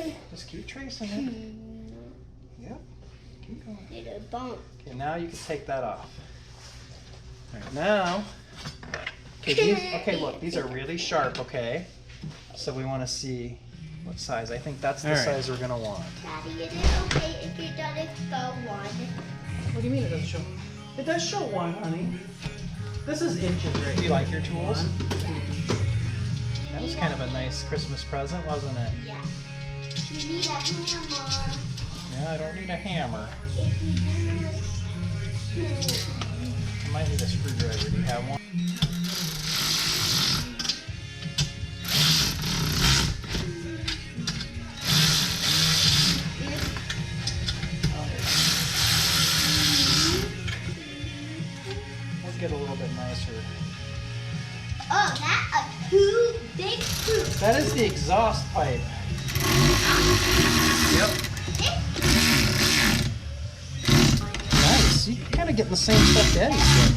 Okay, just keep tracing it. Yep, keep going. Need a bump. Okay, now you can take that off. All right, now, okay, look, these are really sharp, okay? So we want to see what size. I think that's the size we're gonna want. Daddy, is it okay if you don't go one? What do you mean it doesn't show? It does show one, honey. This is inches, right? Do you like your tools? That was kind of a nice Christmas present, wasn't it? Yeah. You need a hammer. Yeah, I don't need a hammer. If you do I might need a screwdriver. Do you have one? Let's get a little bit nicer. Oh, that's a too big scoop. That is the exhaust pipe. Yep. Nice. You're kind of getting the same stuff Daddy's getting.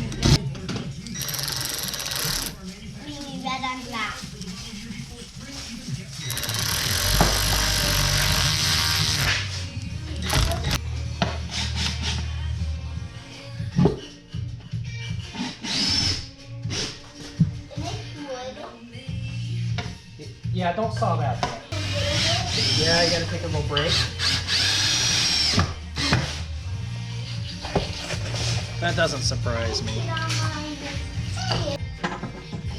We need red and black. Yeah, don't saw that yet. Yeah, you gotta take a little break. That doesn't surprise me.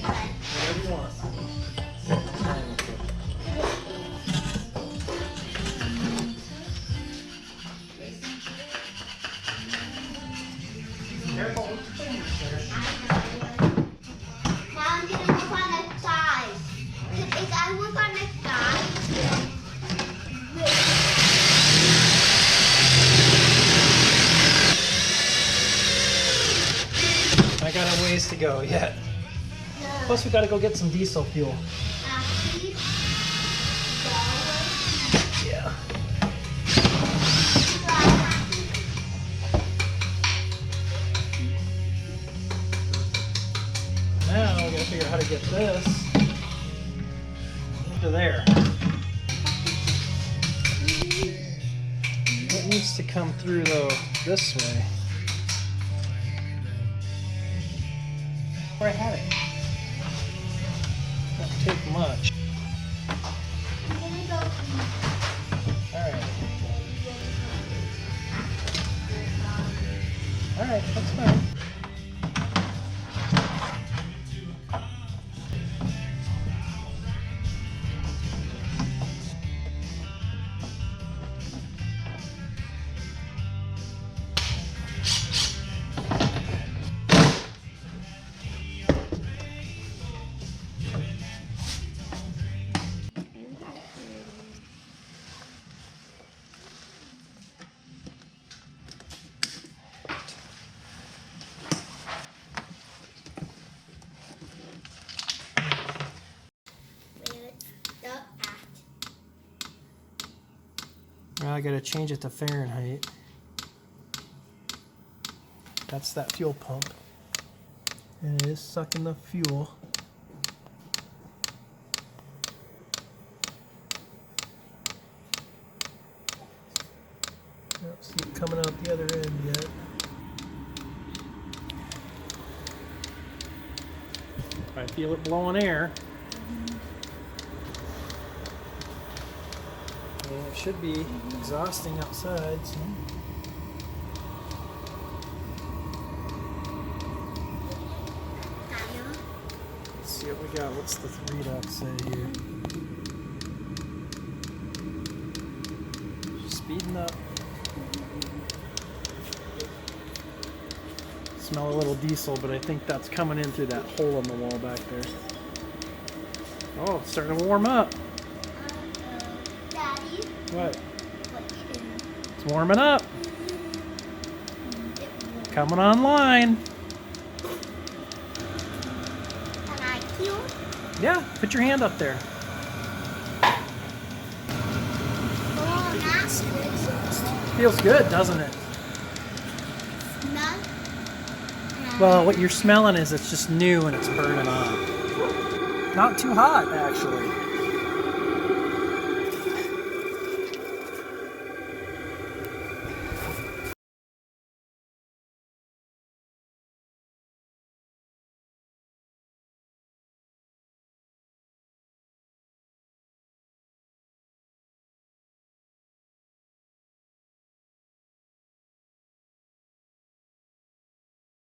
Whatever you want. Careful with your fingers there. Now I'm gonna work on the size. Because if I work on the size, I got a ways to go yet. Plus, we gotta go get some diesel fuel. Yeah. Now we gotta figure out how to get this to there. It needs to come through though this way. Where I had it. Won't take much. Alright. Alright, that's fine. Now I gotta change it to Fahrenheit. That's that fuel pump. And it is sucking the fuel. I don't see it coming out the other end yet. I feel it blowing air. And it should be exhausting outside. So. Let's see what we got. What's the readout say here? Speeding up. Smell a little diesel, but I think that's coming in through that hole in the wall back there. Oh, it's starting to warm up. Daddy, What? what you doing? It's warming up. Coming online. Can I kill? Yeah, put your hand up there. Oh, that's good. Feels good, doesn't it? Smell? Well, what you're smelling is it's just new and it's burning on. Not too hot, actually.